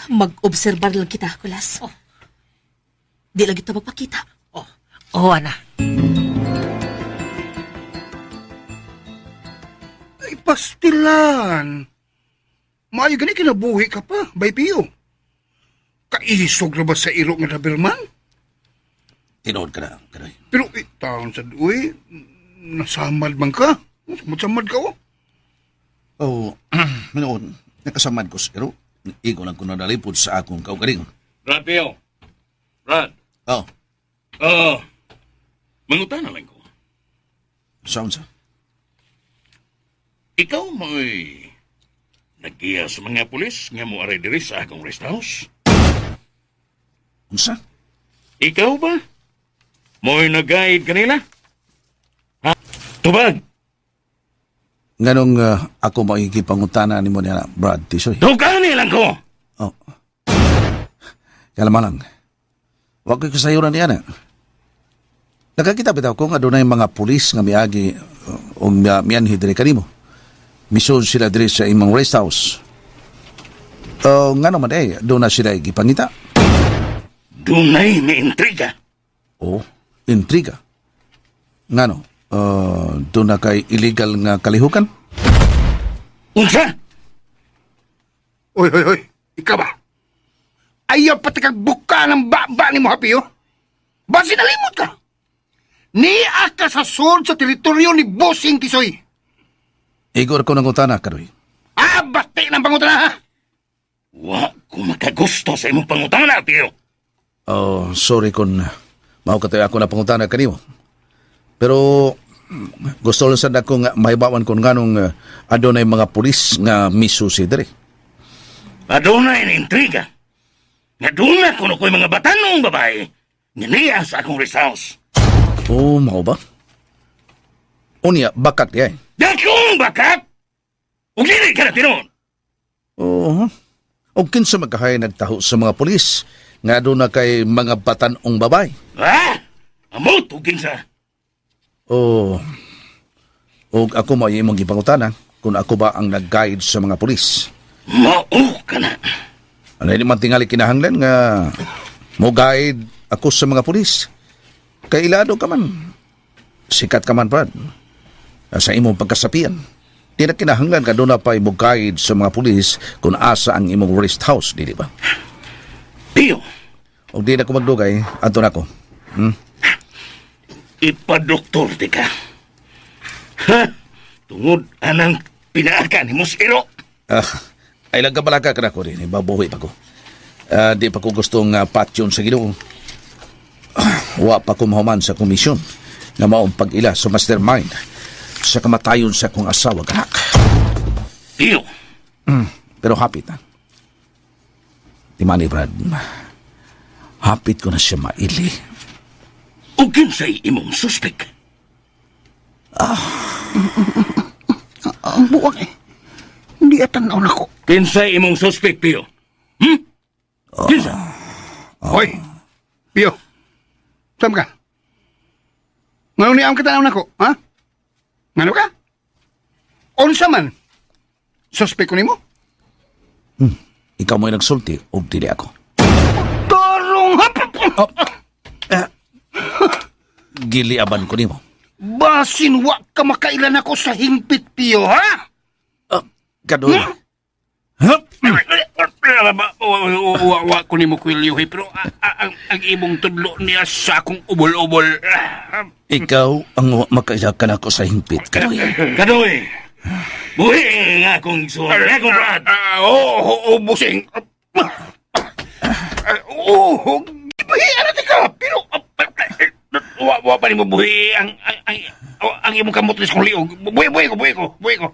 Mag-obserbar lang kita, Kulas. Oh. Di lang kita magpakita. Ana. Ay, pastilan. maayo gani kinabuhi ka pa, bay Pio. Kaisog na ba sa iro nga Doberman? Tinood ka na, Kanoy. Pero taon sa duwi, nasamad man ka. Samad ka o. Oh, manoon, nakasamad ko sa iro. Igo lang ko nadalipod sa akong kaugaling. Brad, Pio. Brad. Oh, Mangutan na lang ko. sound sa. Ikaw mo'y nag-iya sa mga pulis nga mo aray diri sa akong rest house? Unsa? Ikaw ba? Mo'y nag-guide kanila? Ha? Tubag! Nganong ako makikipangutana ni mo niya, Brad Tisoy. Dugani lang ko! Oh. Kalama lang. Huwag ko kasayuran niya na. Nakakita bitaw ko nga doon na yung mga pulis nga miagi o miyanhi diri kanimo. Mission sila diri sa imong rest house. Nga naman doon na sila igipangita. Dunay may intriga. O, intriga. Nga no, doon na kay illegal nga kalihukan. Unsa? Oy. Ikaw ba? Ayaw pati kag buka ng baba ni mo, Pio. Basi nalimot ka. Niya ka sa sword sa teritoryo ni Bossing Tisoy. Igor ko ng utana, Karoy. Bati ng pangutana, ha? Wa ko makagusto sa imong pangutana, Pio. Oh, sorry kung mao katoy ako na pangutana kanimo. Pero gusto lang sad ako nga mahibawan kung nganong adunay mga pulis nga misu si diri. Adunay na intriga. Nga doon kuno ko'y mga batanong babae. Nga sa akong rest house. Oh, mao ba? Unya, bakat di ay. Dakong bakat! Ug dili ka na tinuod. Oo. O kinsa magkahay nagtaho sa mga pulis nga doon na kay mga batanong babay. Ha? Amot ug kinsa? O ako mo imong gipangutana kung ako ba ang nag-guide sa mga pulis. Mao ka na. Ano naman tingali kinahanglan nga mo guide ako sa mga pulis. Kailado ka man. Sikat ka man, Brad. Sa imong pagkasapian. Di na kinahanglan ka doon na pa mo guide sa mga pulis kung asa ang imong rest house, di ba? Pio, O di na ko magdugay, ato na ko. ipadoktor di ka. Ha? Tungod anang pinaaka ni Musiro. Ay lang kabalaga ka na ko rin, babuhi pa ko. Di pa ko gustong patyon sa Ginoo. Wa pa ko mahuman sa komisyon na maong pag-ila sa mastermind sa kamatayon sa kong asawa kanak. Pio, Pero hapit na. Di mani, Brad. Hapit ko na siya maili. ug kinsay imong suspek? Ang buwag Hindi atanaw na ko. Kinsay imong suspek, Pio? Kinsa? Hoy, Pio. Saan ka? Ngayon niya ang katanaw na ko, ha? Ngano ka? Unsa man? Suspect ko ni mo? Ikaw mo'y nagsulti o dili ako. Tarong hapon! Giliaban ko nimo. Basin wa ka makailan ako sa hingpit, Pio, ha? Kadoy. Wa ko ni mo kwilyohi, pero ang imong tudlo niya sa akong ubol-ubol. Ikaw ang makailakan ako sa hingpit, Kadoy. Kadoy, buhi nga akong suha. Nga akong Brad. Busing. Gibahian natin ka, pero Wa pa ni mo buhi ang imong kamot sa kong liog. Buhi ko.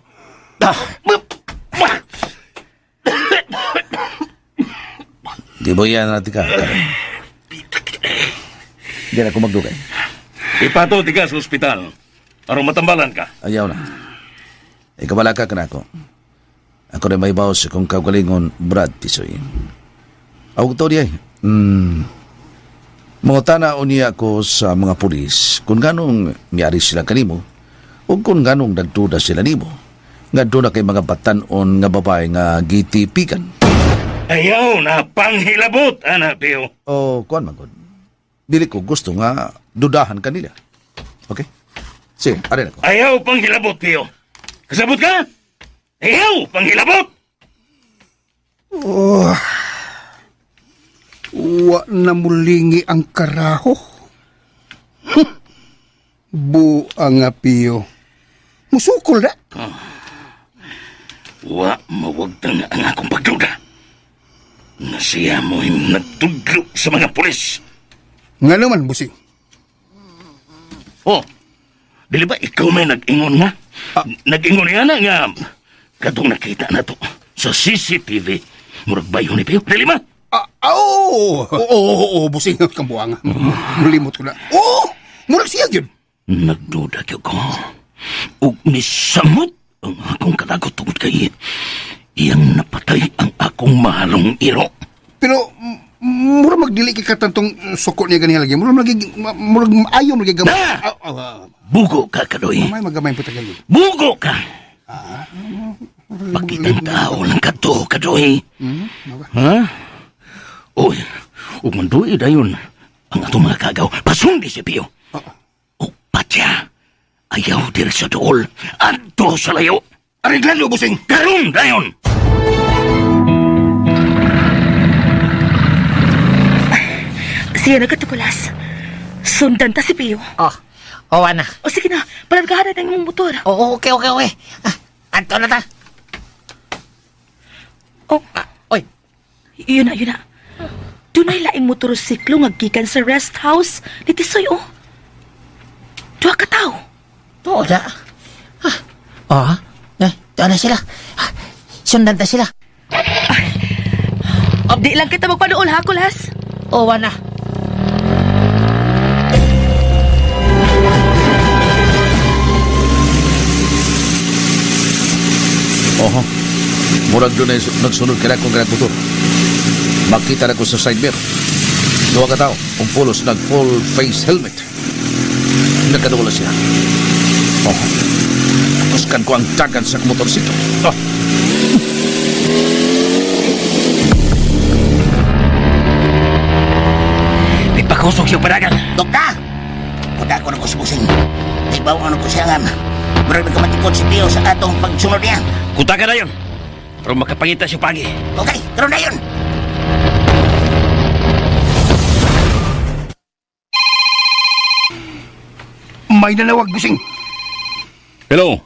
Di ba yan natin ka? Di na ako magdugay. Ipato ti ka sa ospital. Aron matambalan ka. Ayaw na. Ikabalaga ka na ako. Ako na may bawas sa kong kagalingon, Brad Tisoy. Awag to di ay. Mga tanaw niya ako sa mga pulis kung ganong miyari sila kanimo o kung ganong nagduda sila nimo. Nga doon na kay mga batanon nga babae nga gitipikan. Ayaw na panghilabot, ana, Pio. O kuan magod. Dili ko gusto nga dudahan kanila. Okay? Sige, arin ako. Ayaw panghilabot, Pio. Kasabot ka? Ayaw panghilabot! Oh, wa na mulingi ang karaho. Buang nga piyo. Musukol na. Wa mawagtang ang akong pagduda. Nga siya mo yung nagtudlo sa mga pulis. Nga naman, busing. Oh, dili ba ikaw may nag-ingon nga? Nag-ingon nga na nga. Katong nakita na to sa CCTV. Murag bayo ni Pio. Dili ba? Oo, busing. Kambuanga. Mulimot ko na. Oo, murag siya yun. Nagduda ko. Ug nisamot ang akong kadagot tungod kay iyang napatay ang akong mahalong iro. Pero, murag magdili kay katantong sukot niya ganyan lagi. Murag ayaw magigam. Bugo ka, Kadoy. May magamay po tagal. Bugo ka! Pakitang tao lang ka to, Kadoy. Ha? Uy, ug manduy dayon ang atong mga kagaw. Pasundi si Pio. Ug patya, ayaw dir sa dool. Adto sa layo. Areglalo, busing. Karon dayon! Siya nagkatukulas. Sundan ta si Pio. Ana. O sige na, palargahan na yung motor. Okay. Anto na ta. Oh, Oy, yun na. Dunay laing motorsiklo nga gikan sa rest house ni Tisoy, oh. Duha ka tao. to na. Doon na sila. Sundan ta sila. Di lang kita magpanuol, ha, Kulas? Ana. Oho. Murag doon ay nagsunod ka na kung ganang motor. Makita na ko sa side mirror. Duha ka tao, ang pulos nag-full face helmet. Nagkadula siya. Oho. Kuskan ko ang tagan sa motorsito. May pakusok siyang panagan. Dokta! Huwag ako na kusbusing. Ibaw ano ko siya nga. Murag nagkamatikot si Pio sa atong pagsunod niya. Kuta ka na yun. Pero makapangita siya pagi. Okay, karoon na yun. May nanawag, busing. Hello?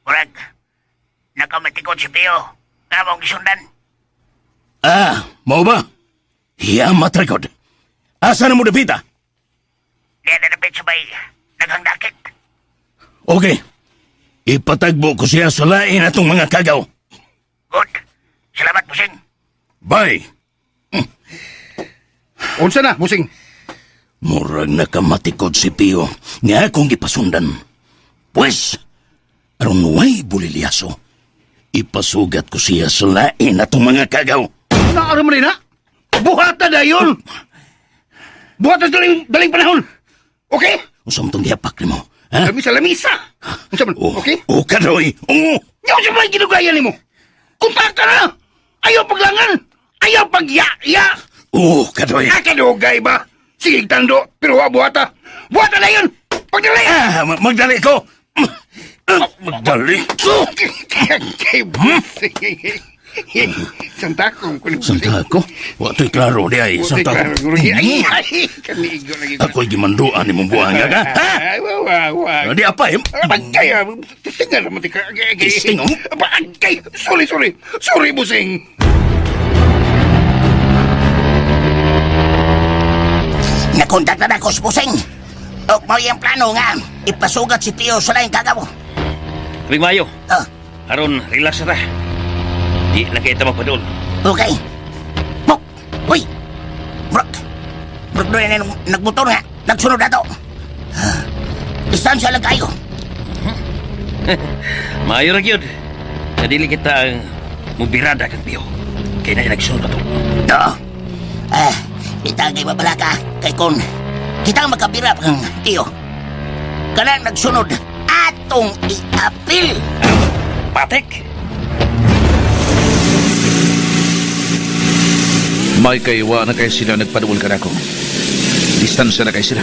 Murag, nakamatikot si Pio. Kamong gisundan. Mau ba? Hiyamat record. Asa na mo dapita? Diyan na napit sabay. Naghangdakit. Okay. Ipatagbo ko siya sa lain atong mga kagaw. Good. Salamat, busing. Bye. Unsa na, busing? Murag nakamatikod si Pio nga akong gipasundan. Pues, aron way bulilyaso, ipasugat ko siya sa lain atong mga kagaw. Naaram rin, ha? Buhata na yun! Buhata sa daling panahon! Okay? Usam tong gihapak ni mo, ha? Lamisa! Unsa man, okay? O, Kadoy, oo! Ngayon siya may ginugaya ni mo! Kunta ka na! Ayaw paglangan! Ayaw pagya-ya! Oo, Kadoy! Kanugay ba? Sige, tando, pero buhata! Buhata na yun! Pagdalay! Magdali ko! Magdali ko! Santa ko. Santa ko? Wato'y klaro di ay, Santa ko. Kanigo lagi. Ako'y gimanduan ni mong buhang ka, ha? Di apa, eh? Bagay, tistingan naman tika. Tisting, oh? Bagay, sorry, busing. Nakontak na ako sa busing. O mo yung plano nga. Ipasugat si Pio sa laing kagaw. Rimayo, Oh, aron, relax na ta. Di na kita mapadol. okay. Bok! Uy! Brok! Brok doon na nagmotor nga. Nagsunod na to. Distansya lang kayo. Maayo ra gyud. Kadili kita ang mubirada kang Pio. Kaya na nagsunod na to. To. Itagay mabala ka kay Kon. Kita makabira pang Tio. Kanang nagsunod atong i-apil. Patek! May kaywa na kayo sila nagpadul ka na ko. Distansya na kayo sila.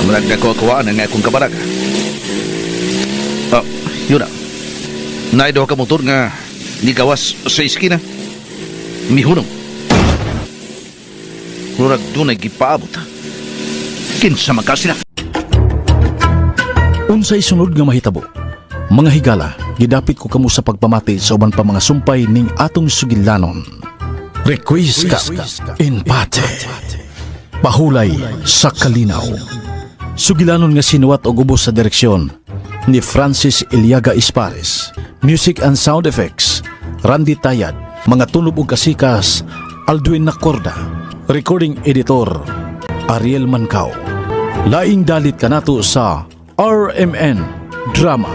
Amarag na ko akuwaan ang akong kabaraga. Yun na. Naido ka motor nga Ni gawas sa iskina. Mihunong. Murag doon ay gipaabot. Kinsa magkasila. Unsay sunod nga mahitabo. Mga higala, gidapit ko kamo sa pagpamati sa uban pa mga sumpay ning atong sugilanon. Requiescat in pace. Pahulay sa kalinaw. Sugilanon nga sinuwat og ubos sa direksyon ni Francis Iliaga Ispares. Music and sound effects, Randy Tayad. Mga tunog ug kasikas, Alduin Nacorda. Recording editor, Ariel Mancao. Laing dalit kanato sa RMN Drama.